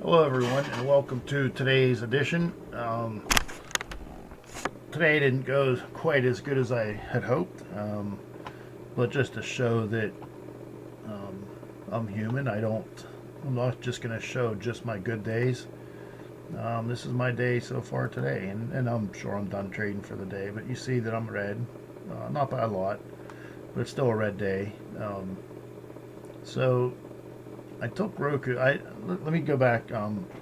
Hello everyone and welcome to today's edition. Today didn't go quite as good as I had hoped, but just to show that I'm human. I'm not just going to show just my good days. This is my day so far today, and I'm sure I'm done trading for the day, but you see that I'm red, not by a lot, but it's still a red day. So I took Roku. Let me go back.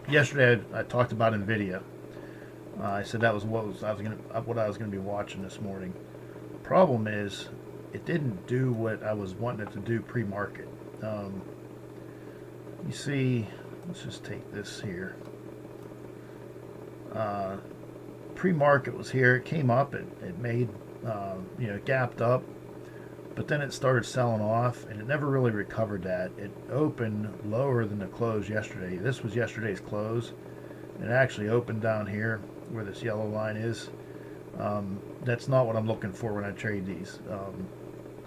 Yesterday I talked about Nvidia. I said that was what I was gonna be watching this morning. Problem is, it didn't do what I was wanting it to do pre-market. You see, let's just take this here. Pre-market was here. It came up. It made gapped up. But then it started selling off, and it never really recovered that. It opened lower than the close yesterday. This was yesterday's close. It actually opened down here where this yellow line is. That's not what I'm looking for when I trade these.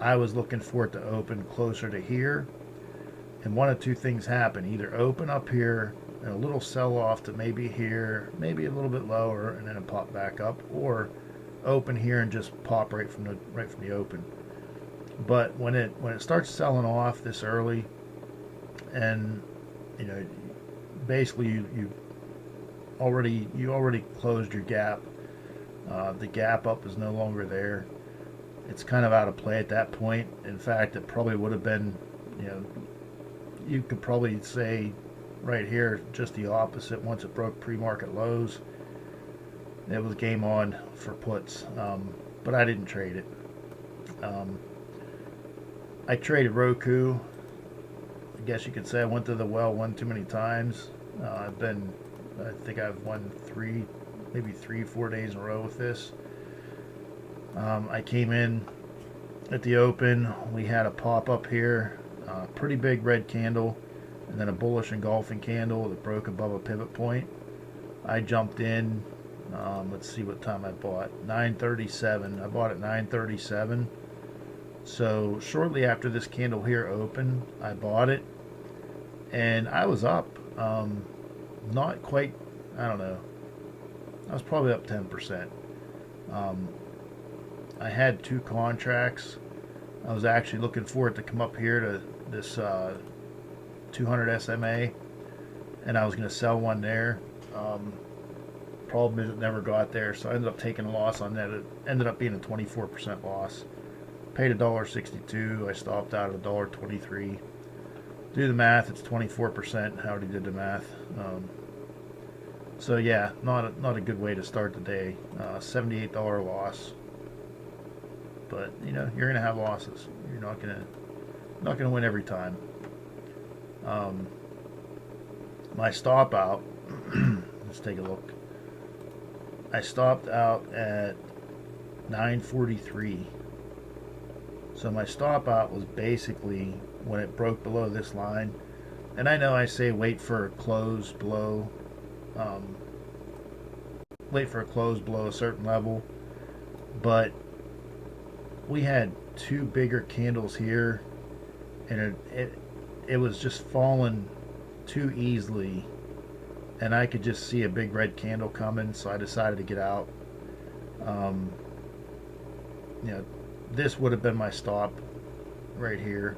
I was looking for it to open closer to here, and one of two things happen. Either open up here and a little sell-off to maybe here, maybe a little bit lower, and then it pop back up, or open here and just pop right from the open. But when it starts selling off this early, and basically you already closed your gap. The gap up is no longer there. It's kind of out of play at that point. In fact, it probably would have been, you could probably say right here just the opposite. Once it broke pre-market lows, it was game on for puts. But I didn't trade it. I traded Roku. I guess you could say I went to the well one too many times. I think I've won maybe 4 days in a row with this. I came in at the open. We had a pop up here, pretty big red candle, and then a bullish engulfing candle that broke above a pivot point. I jumped in. Let's see what time I bought. 9:37. I bought at 9:37. So shortly after this candle here opened, I bought it, and I was up. Not quite. I don't know. I was probably up 10%. I had two contracts. I was actually looking for it to come up here to this 200 SMA, and I was going to sell one there. Problem is it never got there, so I ended up taking a loss on that. It ended up being a 24% loss. Paid $1.62. I stopped out at $1.23. Do the math, it's 24%. I already did the math. So yeah, not a good way to start the day. $78 loss. But you're gonna have losses. You're not gonna win every time. My stop out. Let's take a look. I stopped out at 9:43. So my stop out was basically when it broke below this line. And I know I say wait for a close below a certain level, but we had two bigger candles here, and it was just falling too easily, and I could just see a big red candle coming, so I decided to get out. This would have been my stop right here.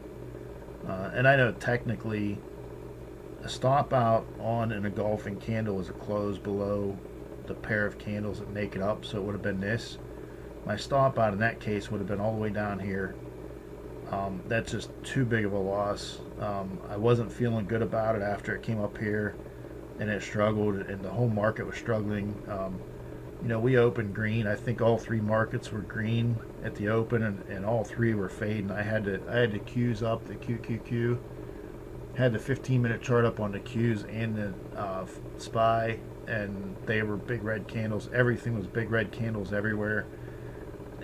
And I know technically a stop out on an engulfing candle is a close below the pair of candles that make it up, so it would have been this. My stop out in that case would have been all the way down here. That's just too big of a loss. I wasn't feeling good about it after it came up here, and it struggled, and the whole market was struggling. We opened green. I think all three markets were green at the open, and all three were fading. I had the Qs up, the QQQ. Had the 15-minute chart up on the Qs and the SPY, and they were big red candles. Everything was big red candles everywhere.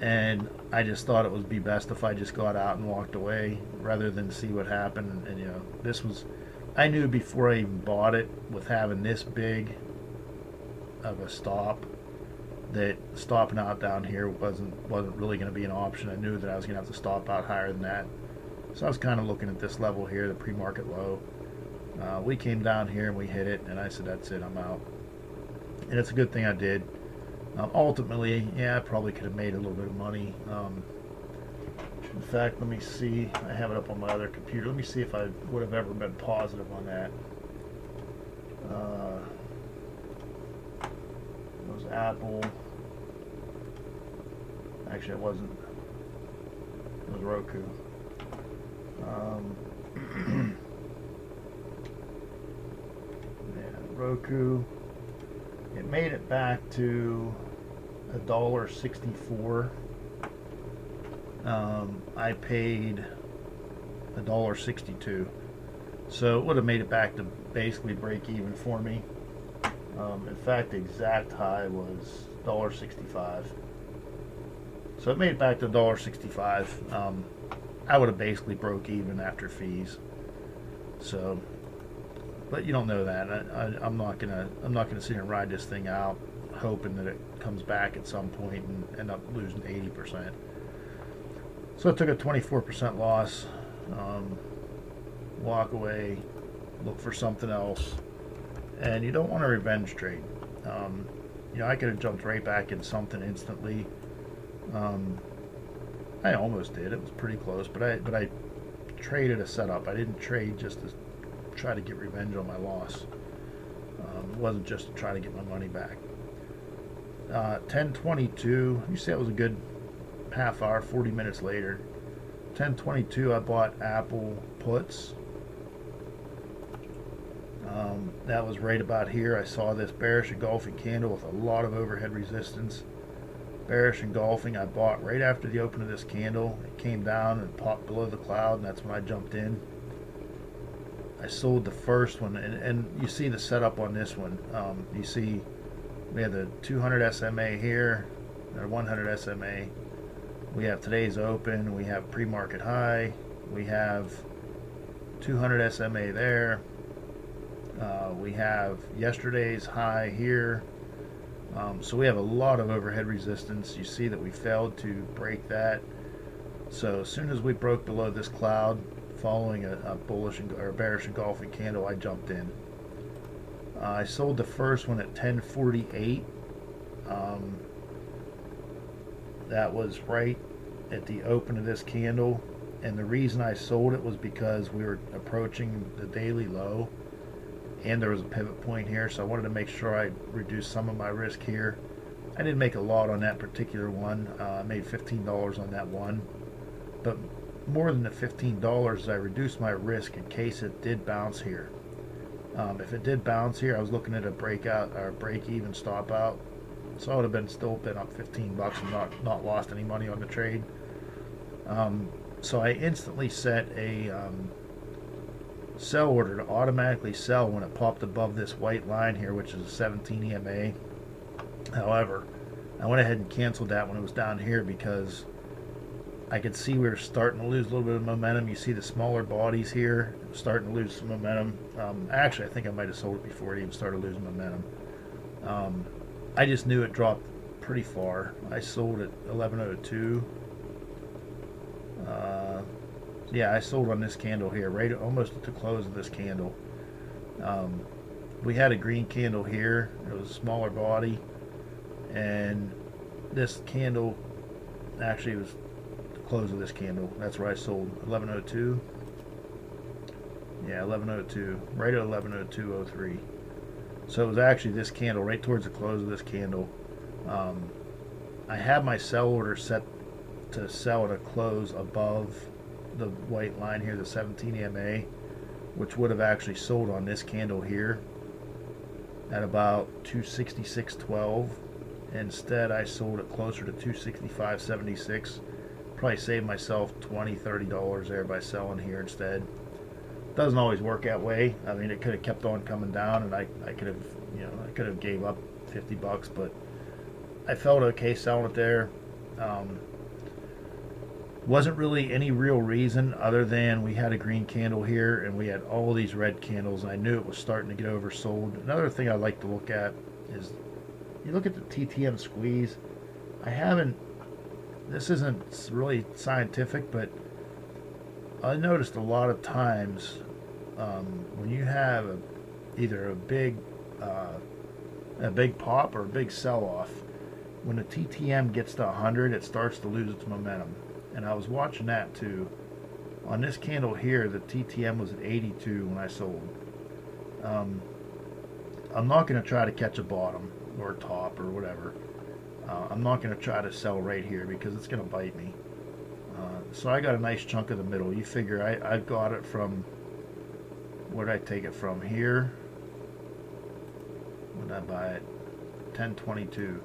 And I just thought it would be best if I just got out and walked away rather than see what happened. And this was, I knew before I even bought it, with having this big of a stop, that stopping out down here wasn't really going to be an option. I knew that I was going to have to stop out higher than that. So I was kind of looking at this level here, the pre-market low. We came down here and we hit it, and I said, that's it, I'm out. And it's a good thing I did. Ultimately, yeah, I probably could have made a little bit of money. In fact, let me see. I have it up on my other computer. Let me see if I would have ever been positive on that. It was Apple. Actually, it wasn't. It was Roku. Yeah, Roku. It made it back to $1.64. I paid $1.62, so it would have made it back to basically break even for me. In fact, the exact high was $1.65, so it made it back to $1.65. I would have basically broke even after fees. So, but you don't know that. I'm not gonna sit here and ride this thing out, hoping that it comes back at some point and end up losing 80%. So I took a 24% loss, walk away, look for something else, and you don't want a revenge trade. I could have jumped right back in something instantly. I almost did. It was pretty close, but I traded a setup. I didn't trade just to try to get revenge on my loss. It wasn't just to try to get my money back. 10:22. You say it was a good half hour, 40 minutes later. 10:22, I bought Apple puts. That was right about here. I saw this bearish engulfing candle with a lot of overhead resistance. Bearish engulfing, I bought right after the open of this candle. It came down and popped below the cloud, and that's when I jumped in. I sold the first one, and you see the setup on this one. You see we have the 200 SMA here, or 100 SMA. We have today's open, we have pre-market high, we have 200 SMA there, we have yesterday's high here. So we have a lot of overhead resistance. You see that we failed to break that. So as soon as we broke below this cloud, following a bullish or bearish engulfing candle, I jumped in. I sold the first one at 10:48. That was right at the open of this candle, and the reason I sold it was because we were approaching the daily low, and there was a pivot point here, so I wanted to make sure I reduced some of my risk here. I didn't make a lot on that particular one. I made $15 on that one, but more than the $15, I reduced my risk in case it did bounce here. If it did bounce here, I was looking at a breakout or break even stop out, so I would have still been up $15 and not lost any money on the trade. So I instantly set a sell order to automatically sell when it popped above this white line here, which is a 17 EMA. However, I went ahead and canceled that when it was down here because I could see we were starting to lose a little bit of momentum. You see the smaller bodies here starting to lose some momentum. Actually, I think I might have sold it before it even started losing momentum. I just knew it dropped pretty far. I sold at 11:02. Yeah, I sold on this candle here, right almost at the close of this candle. We had a green candle here. It was a smaller body, and this candle actually was the close of this candle. That's where I sold 11:02. Yeah, 11:02, right at 11:02:03. So it was actually this candle right towards the close of this candle. I had my sell order set to sell at a close above the white line here, the 17 EMA, which would have actually sold on this candle here at about 266.12. Instead, I sold it closer to 265.76. Probably saved myself $20-$30 there by selling here instead. Doesn't always work that way. I mean, it could have kept on coming down, and I could have gave up $50, but I felt okay selling it there. Wasn't really any real reason other than we had a green candle here and we had all these red candles, and I knew it was starting to get oversold. Another thing I like to look at is you look at the TTM squeeze. This isn't really scientific, but I noticed a lot of times when you have either a big pop or a big sell-off, when the TTM gets to 100, it starts to lose its momentum. And I was watching that too. On this candle here, the TTM was at 82 when I sold. I'm not going to try to catch a bottom or a top or whatever. I'm not going to try to sell right here because it's going to bite me. So I got a nice chunk of the middle. You figure I got it from, where did I take it from? Here. When did I buy it? 1022.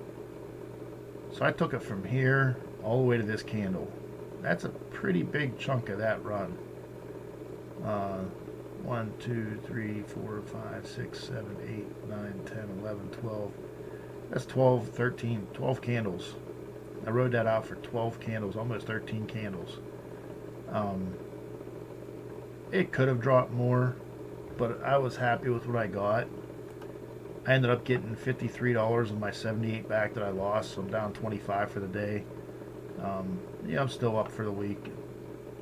So I took it from here all the way to this candle. That's a pretty big chunk of that run. 1, 2, 3, 4, 5, 6, 7, 8, 9, 10, 11, 12. That's 12, 13, 12 candles. I rode that out for 12 candles, almost 13 candles. It could have dropped more, but I was happy with what I got. I ended up getting $53 of my $78 back that I lost, so I'm down $25 for the day. Yeah, I'm still up for the week,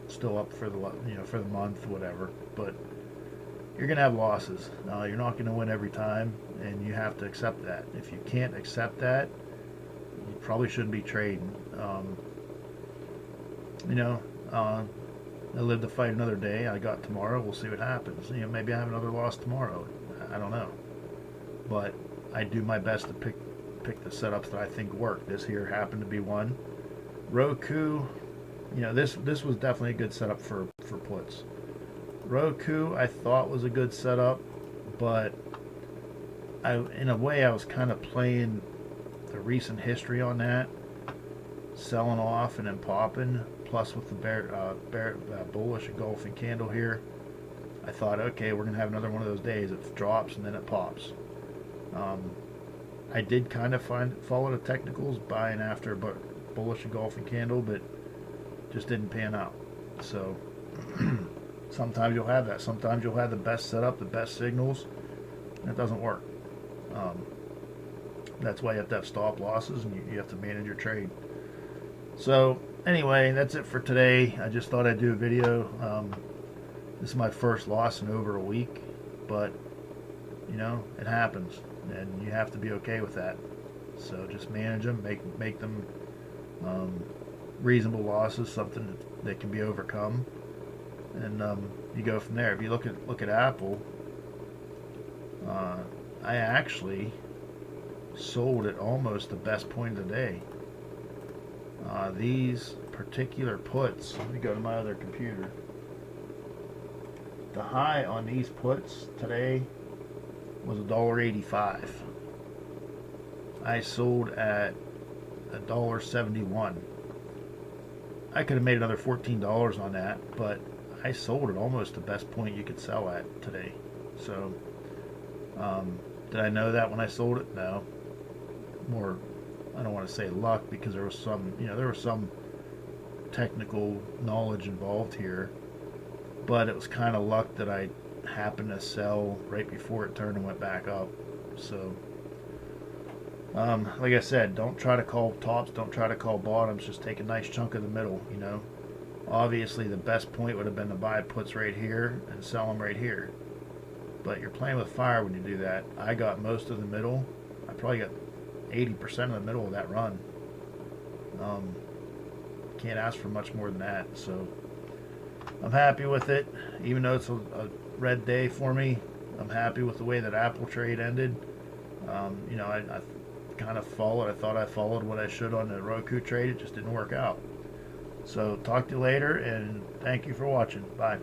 still up for the for the month, whatever. But you're gonna have losses. You're not gonna win every time, and you have to accept that. If you can't accept that, you probably shouldn't be trading. I live to fight another day. I got tomorrow. We'll see what happens. Maybe I have another loss tomorrow. I don't know. But I do my best to pick the setups that I think work. This here happened to be one. ROKU, this was definitely a good setup for puts. ROKU I thought was a good setup, but in a way I was kind of playing the recent history on that, selling off and then popping. Plus with the bullish engulfing candle here, I thought, okay, we're gonna have another one of those days. It drops and then it pops. I did kind of follow the technicals, buying after a bullish engulfing candle, but just didn't pan out. So sometimes you'll have that. Sometimes you'll have the best setup, the best signals, and it doesn't work. That's why you have to have stop losses, and you have to manage your trade. So anyway, that's it for today. I just thought I'd do a video. This is my first loss in over a week, but it happens, and you have to be okay with that. So just manage them, make them reasonable losses, something that can be overcome, and you go from there. If you look at Apple, I actually sold at almost the best point of the day. These particular puts, let me go to my other computer. The high on these puts today was $1.85. I sold at $1.71. I could have made another $14 on that, but I sold at almost the best point you could sell at today. So did I know that when I sold it? No. More, I don't want to say luck, because there was some technical knowledge involved here, but it was kind of luck that I happened to sell right before it turned and went back up. So like I said, don't try to call tops, don't try to call bottoms, just take a nice chunk of the middle. Obviously the best point would have been to buy puts right here and sell them right here, but you're playing with fire when you do that. I got most of the middle. I probably got 80% of the middle of that run. Can't ask for much more than that. So I'm happy with it, even though it's a red day for me. I'm happy with the way that Apple trade ended. I kind of followed. I thought I followed what I should on the ROKU trade. It just didn't work out. So talk to you later, and thank you for watching. Bye.